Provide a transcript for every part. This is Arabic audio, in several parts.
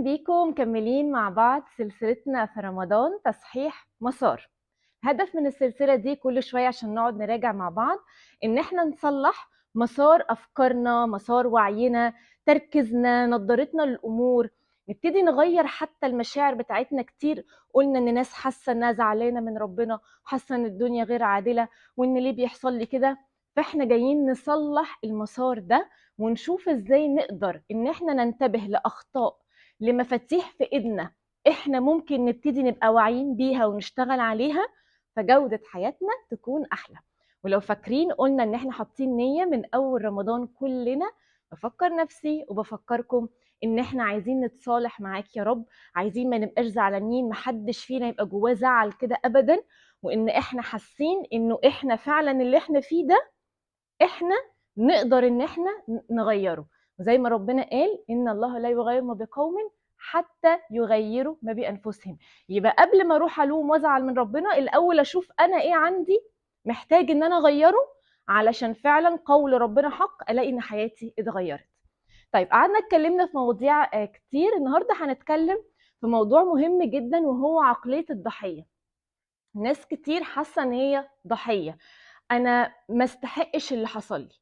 بيكم مكملين مع بعض سلسلتنا في رمضان تصحيح مسار. هدف من السلسلة دي كل شوية عشان نقعد نراجع مع بعض إن احنا نصلح مسار أفكارنا، مسار وعينا، تركيزنا، نظرتنا للأمور. نبتدي نغير حتى المشاعر بتاعتنا. كتير قلنا إن ناس حاسة إنها زعلانة من ربنا، حاسة إن الدنيا غير عادلة، وإن ليه بيحصل لي كده. فاحنا جايين نصلح المسار ده ونشوف ازاي نقدر ان احنا ننتبه لأخطاء، لمفاتيح في ايدنا احنا ممكن نبتدي نبقى واعيين بيها ونشتغل عليها، فجودة حياتنا تكون احلى. ولو فاكرين قلنا ان احنا حاطين نية من اول رمضان كلنا. بفكر نفسي وبفكركم ان احنا عايزين نتصالح معاك يا رب، عايزين ما نبقاش زعلانين، محدش فينا يبقى جواه زعل كده ابدا، وان احنا حاسين انه احنا فعلا اللي احنا فيه ده احنا نقدر ان احنا نغيره. وزي ما ربنا قال ان الله لا يغير ما بقوم حتى يغيروا ما بانفسهم. يبقى قبل ما اروح الوم وازعل من ربنا، الاول اشوف انا ايه عندي محتاج ان انا اغيره، علشان فعلا قول ربنا حق، الاقي ان حياتي اتغيرت. طيب قعدنا اتكلمنا في مواضيع كتير. النهارده هنتكلم في موضوع مهم جدا، وهو عقلية الضحية. ناس كتير حاسة ان هي ضحية. انا ما استحقش اللي حصل لي،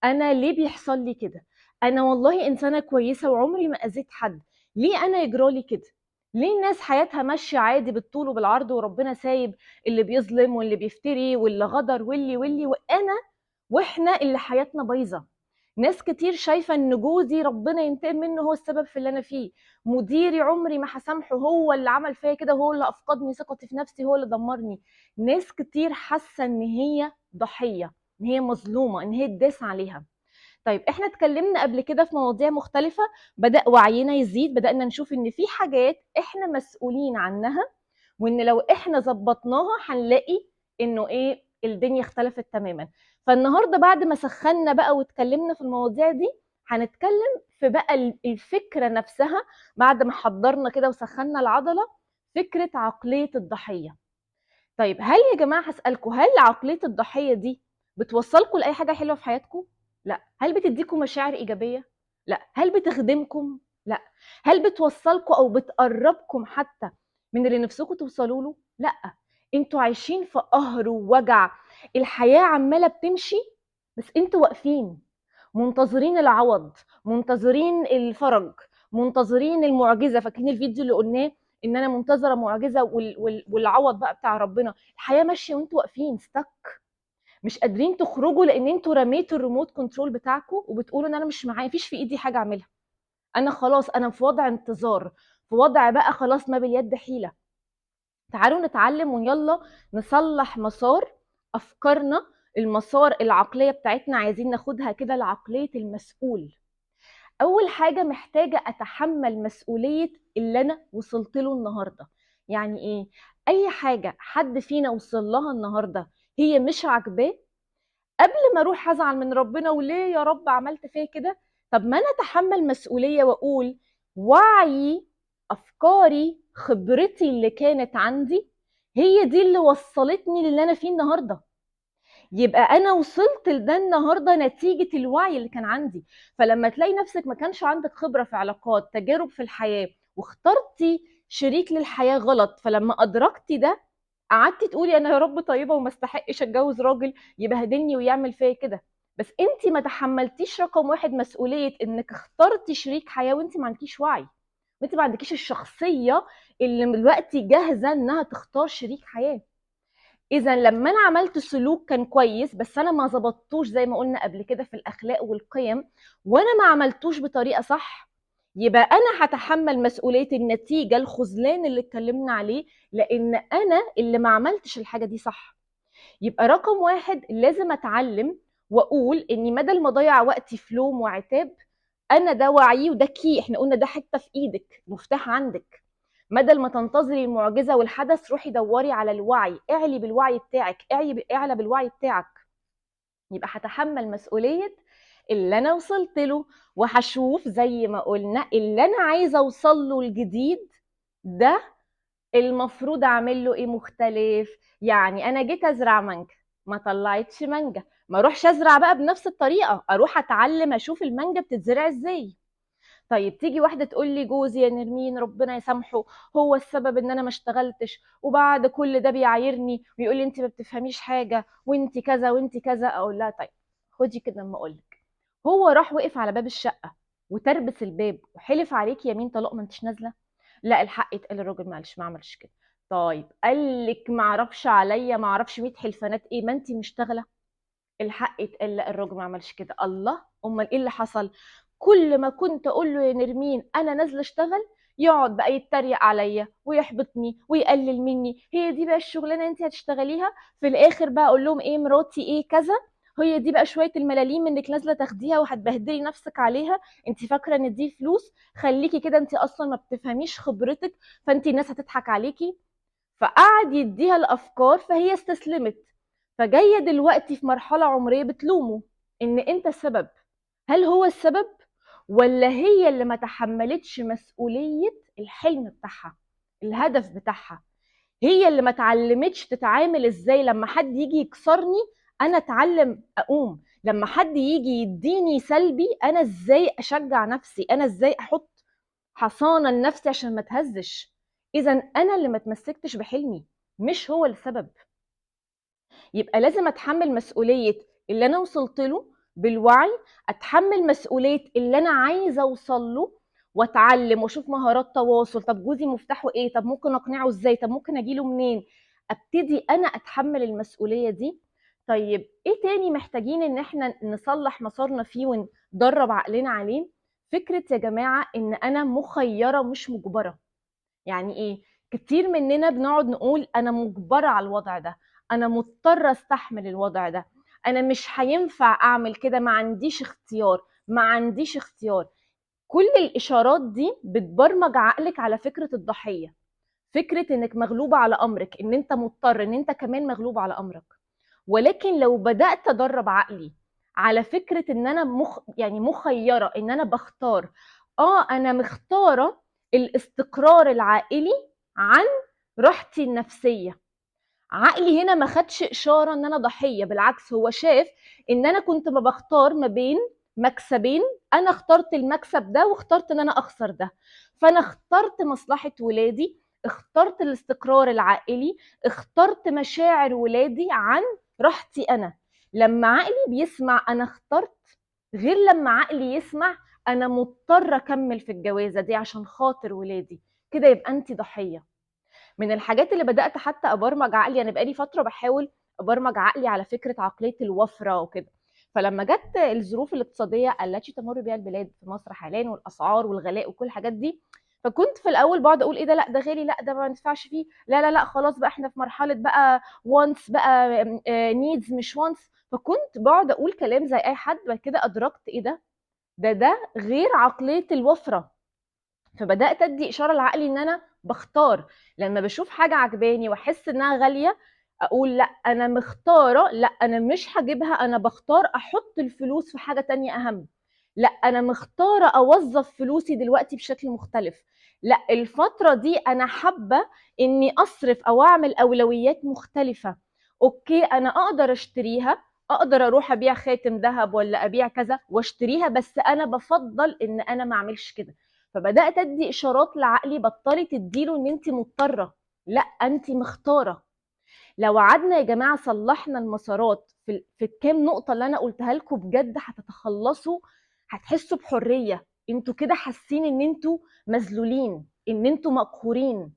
انا ليه بيحصل لي كده، انا والله انسانه كويسه وعمري ما اذيت حد، ليه انا يجرالي كده؟ ليه الناس حياتها ماشيه عادي بالطول وبالعرض، وربنا سايب اللي بيظلم واللي بيفتري واللي غدر واللي واحنا اللي حياتنا بايظه؟ ناس كتير شايفه ان جوزي ربنا ينتقم منه هو السبب في اللي انا فيه، مديري عمري ما هسامحه هو اللي عمل فيا كده، هو اللي افقدني ثقتي في نفسي، هو اللي دمرني. ناس كتير حاسه ان هي ضحيه، ان هي مظلومه، ان هي اتداس عليها. طيب احنا اتكلمنا قبل كده في مواضيع مختلفة، بدأ وعينا يزيد، بدأنا نشوف ان في حاجات احنا مسؤولين عنها، وان لو احنا ظبطناها هنلاقي انه ايه، الدنيا اختلفت تماما. فالنهارده بعد ما سخنا بقى واتكلمنا في المواضيع دي، هنتكلم في بقى الفكرة نفسها. بعد ما حضرنا كده وسخنا العضلة، فكرة عقلية الضحية. طيب هل يا جماعة هسألكم، هل عقلية الضحية دي بتوصلكم لأي حاجة حلوة في حياتكم؟ لا. هل بتديكم مشاعر إيجابية؟ لا. هل بتخدمكم؟ لا. هل بتوصلكم أو بتقربكم حتى من اللي نفسكم توصلوا له؟ لا. انتوا عايشين في قهر ووجع، الحياة عمالة بتمشي بس انتوا واقفين منتظرين العوض، منتظرين الفرج، منتظرين المعجزة. فاكرين الفيديو اللي قلناه ان انا منتظره معجزه والعوض بقى بتاع ربنا؟ الحياه ماشيه وانتوا واقفين ستك، مش قادرين تخرجوا لان انتوا رميتوا الريموت كنترول بتاعكم وبتقولوا ان انا مش معايا، مفيش في ايدي حاجه اعملها، انا خلاص انا في وضع انتظار، في وضع بقى خلاص ما باليد حيله. تعالوا نتعلم ويلا نصلح مسار افكارنا، المسار العقليه بتاعتنا عايزين ناخدها كده لعقليه المسؤول. اول حاجه محتاجه اتحمل مسؤوليه اللي انا وصلت له النهارده. يعني ايه؟ اي حاجه حد فينا وصل لها النهارده هي مش عاجباه، قبل ما اروح ازعل من ربنا وليه يا رب عملت فيا كده، طب ما انا اتحمل مسؤوليه واقول وعي، افكاري، خبرتي اللي كانت عندي هي دي اللي وصلتني للي انا فيه النهارده. يبقى انا وصلت لده النهارده نتيجه الوعي اللي كان عندي. فلما تلاقي نفسك ما كانش عندك خبره في علاقات، تجارب في الحياه، واخترتي شريك للحياه غلط، فلما ادركتي ده قعدتي تقولي انا يا رب طيبه وما استحقش اتجوز راجل يبهدلني ويعمل فيا كده. بس انت ما تحملتيش رقم واحد مسؤوليه انك اخترتي شريك حياه وانت ما عندكيش وعي، وانت ما عندكيش الشخصيه اللي دلوقتي جاهزه انها تختار شريك حياه. اذا لما انا عملت سلوك كان كويس بس انا ما ظبطتوش زي ما قلنا قبل كده في الاخلاق والقيم، وانا ما عملتوش بطريقه صح، يبقى انا هتحمل مسؤوليه النتيجه، الخذلان اللي اتكلمنا عليه، لان انا اللي ما عملتش الحاجه دي صح. يبقى رقم واحد لازم اتعلم واقول اني بدل ما اضيع وقتي في لوم وعتاب، انا ده وعي وده كي، احنا قلنا ده حته في ايدك، مفتاح عندك. بدل ما تنتظري المعجزه والحدث، روحي دوري على الوعي، اعلي بالوعي بتاعك، اعلى بالوعي بتاعك. يبقى هتحمل مسؤوليه اللي انا وصلت له، وهشوف زي ما قلنا اللي انا عايزه اوصل له الجديد ده المفروض اعمل له ايه مختلف. يعني انا جيت ازرع مانجا ما طلعتش مانجا، ما اروحش ازرع بقى بنفس الطريقه، اروح اتعلم اشوف المانجا بتتزرع ازاي. طيب تيجي واحده تقول لي جوزي يا نرمين ربنا يسامحه هو السبب ان انا ما اشتغلتش، وبعد كل ده بيعايرني ويقول لي انت ما بتفهميش حاجه وانت كذا وانت كذا. اقول لها طيب خدي كده اما اقول لك، هو راح وقف على باب الشقه وتربس الباب وحلف عليك يمين طلاق ما انتش نازله؟ لا الحق يتقال، الراجل معلش ما عملش كده. طيب قال لك ما اعرفش عليا ما اعرفش 100 حلفانات ايه، ما انت مشتغله؟ الحق يتقال، لا الراجل ما عملش كده. الله، امال ايه اللي حصل؟ كل ما كنت اقول له يا نرمين انا نازله اشتغل، يقعد بقى يتريق عليا ويحبطني ويقلل مني. هي دي بقى الشغلانه انت هتشتغليها؟ في الاخر بقى اقول لهم ايه؟ مراتي ايه كذا. هي دي بقى شويه الملاليم انك نازله تاخديها وهتبهدلي نفسك عليها؟ انت فاكره ان دي فلوس؟ خليكي كده، انت اصلا ما بتفهميش خبرتك، فانت الناس هتضحك عليكي. فقعد يديها الافكار فهي استسلمت. فجايه دلوقتي في مرحله عمريه بتلومه ان انت السبب. هل هو السبب ولا هي اللي ما تحملتش مسؤوليه الحلم بتاعها، الهدف بتاعها؟ هي اللي ما اتعلمتش تتعامل ازاي لما حد يجي يكسرني انا اتعلم اقوم، لما حد يجي يديني سلبي انا ازاي اشجع نفسي، انا ازاي احط حصانه لنفسي عشان ما اتهزش. اذا انا اللي ما تمسكتش بحلمي، مش هو السبب. يبقى لازم اتحمل مسؤوليه اللي انا وصلت له بالوعي، اتحمل مسؤوليه اللي انا عايزه اوصل له، واتعلم واشوف مهارات تواصل. طب جوزي مفتاحه ايه؟ طب ممكن اقنعه ازاي؟ طب ممكن اجيله منين؟ ابتدي انا اتحمل المسؤوليه دي. طيب ايه تاني محتاجين ان احنا نصلح مسارنا فيه وندرب عقلنا عليه؟ فكره يا جماعه ان انا مخيره مش مجبره. يعني ايه؟ كتير مننا بنقعد نقول انا مجبره على الوضع ده، انا مضطره استحمل الوضع ده، انا مش هينفع اعمل كده، ما عنديش اختيار، ما عنديش اختيار. كل الاشارات دي بتبرمج عقلك على فكره الضحيه، فكره انك مغلوبه على امرك، ان انت مضطر، ان انت كمان مغلوب على امرك. ولكن لو بدات ادرب عقلي على فكره ان انا يعني مخيره، ان انا بختار، انا مختاره الاستقرار العائلي عن راحتي النفسيه. عقلي هنا ما خدش اشاره ان انا ضحيه، بالعكس هو شاف ان انا كنت ما بختار ما بين مكسبين، انا اخترت المكسب ده واخترت ان انا اخسر ده. فانا اخترت مصلحه ولادي، اخترت الاستقرار العائلي، اخترت مشاعر ولادي عن راحتي انا. لما عقلي بيسمع انا اخترت، غير لما عقلي يسمع انا مضطر اكمل في الجوازه دي عشان خاطر ولادي، كده يبقى انت ضحيه. من الحاجات اللي بدات حتى ابرمج عقلي، انا بقالي فتره بحاول ابرمج عقلي على فكره عقليه الوفره وكده. فلما جت الظروف الاقتصاديه التي تمر بها البلاد في مصر حاليا، والاسعار والغلاء وكل الحاجات دي، فكنت في الاول بقعد اقول ايه ده، لا ده غالي، لا ده ما ندفعش فيه، لا لا لا خلاص بقى احنا في مرحله بقى وانس بقى، نيدز مش وانس. فكنت بقعد اقول كلام زي اي حد. بعد كده ادركت ايه ده غير عقليه الوفره. فبدات ادي اشاره لعقلي ان انا بختار. لما بشوف حاجه عجباني واحس انها غاليه، اقول لا انا مختاره، لا انا مش هجيبها، انا بختار احط الفلوس في حاجه تانية اهم. لا انا مختاره اوظف فلوسي دلوقتي بشكل مختلف. لا الفتره دي انا حابه اني اصرف او اعمل اولويات مختلفه. اوكي انا اقدر اشتريها، اقدر اروح ابيع خاتم ذهب ولا ابيع كذا واشتريها، بس انا بفضل ان انا ما اعملش كده. فبدات ادي اشارات لعقلي، بطلي تديله ان انت مضطره، لا انت مختاره. لو قعدنا يا جماعه صلحنا المسارات في الكام نقطه اللي انا قلتها لكم، بجد هتتخلصوا، هتحسوا بحريه. انتوا كده حاسين ان انتوا مذلولين، ان انتوا مقهورين.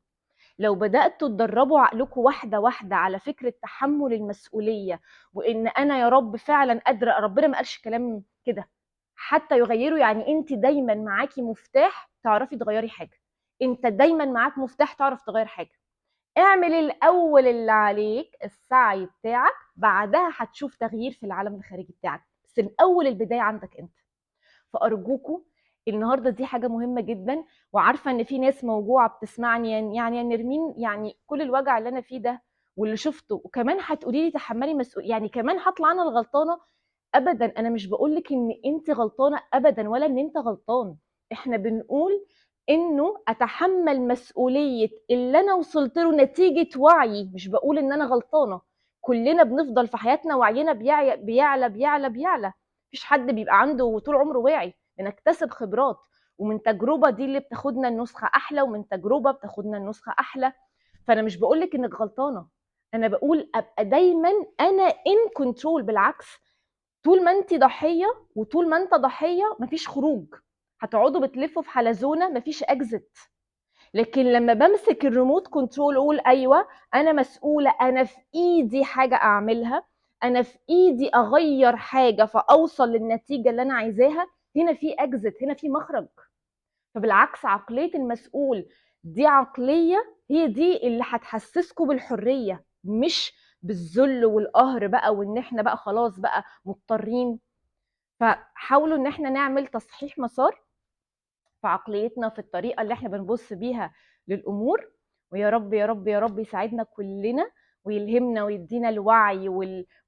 لو بداتوا تدربوا عقلكم واحده واحده على فكره تحمل المسؤوليه، وان انا يا رب فعلا قادره، ربنا ما قالش كلام كده حتى يغيروا. يعني انت دايما معاكي مفتاح تعرفي تغيري حاجه، انت دايما معاك مفتاح تعرف تغير حاجه. اعمل الاول اللي عليك، السعي بتاعك، بعدها هتشوف تغيير في العالم الخارجي بتاعك، بس الاول البدايه عندك انت. فارجوكوا، النهارده دي حاجه مهمه جدا. وعارفه ان في ناس موجوعه بتسمعني، يعني يا نرمين يعني كل الوجع اللي انا فيه ده واللي شفته، وكمان هتقولي لي تحملي مسؤول، يعني كمان هطلع انا الغلطانه؟ ابدا، انا مش بقولك ان انت غلطانه ابدا ولا ان انت غلطان. احنا بنقول انه اتحمل مسؤوليه اللي انا وصلت له نتيجه وعي، مش بقول ان انا غلطانه. كلنا بنفضل في حياتنا وعينا بيعلى بيعلى بيعلى بيعلى. مفيش حد بيبقى عنده طول عمره واعي، بنكتسب خبرات. ومن تجربه دي اللي بتاخدنا النسخه احلى، ومن تجربه بتاخدنا النسخه احلى. فانا مش بقولك انك غلطانه، انا بقول ابقى دايما انا ان كنترول. بالعكس، طول ما انت ضحيه وطول ما انت ضحيه مفيش خروج، هتقعدوا بتلفوا في حلزونه مفيش اكزت. لكن لما بمسك الريموت كنترول اقول ايوه انا مسؤوله، انا في ايدي حاجه اعملها، انا في ايدي اغير حاجه فاوصل للنتيجه اللي انا عايزاها، هنا في اكزت، هنا في مخرج. فبالعكس عقليه المسؤول دي عقليه هي دي اللي هتحسسكم بالحريه، مش بالذل والقهر بقى، وان احنا بقى خلاص بقى مضطرين. فحاولوا ان احنا نعمل تصحيح مسار في عقليتنا، في الطريقه اللي احنا بنبص بيها للامور. ويا رب يا رب يا رب يساعدنا كلنا ويلهمنا ويدينا الوعي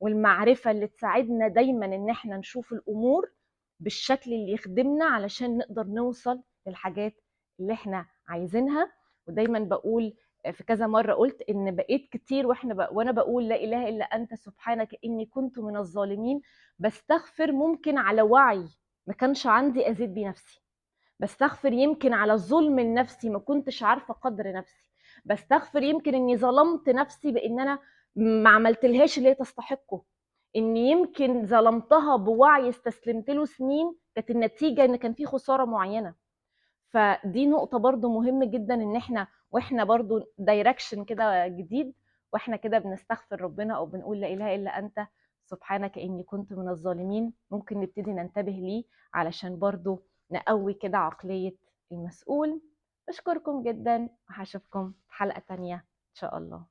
والمعرفه اللي تساعدنا دايما ان احنا نشوف الامور بالشكل اللي يخدمنا علشان نقدر نوصل للحاجات اللي احنا عايزينها. ودايما بقول في كذا مره قلت ان بقيت كتير وانا بقول لا اله الا انت سبحانك اني كنت من الظالمين، بستغفر ممكن على وعي ما كانش عندي ازيد بنفسي، بستغفر يمكن على ظلم لنفسي ما كنتش عارفه قدر نفسي، بستغفر يمكن اني ظلمت نفسي بان انا ما عملتلهاش اللي هي تستحقه، اني يمكن ظلمتها بوعي استسلمت له سنين كانت النتيجه ان كان في خساره معينه. فدي نقطه برضو مهم جدا ان احنا واحنا برضو دايركشن كده جديد، واحنا كده بنستغفر ربنا او بنقول لا اله الا انت سبحانك اني كنت من الظالمين، ممكن نبتدي ننتبه ليه علشان برضو نقوي كده عقلية المسؤول. بشكركم جدا وهشوفكم في حلقة تانية إن شاء الله.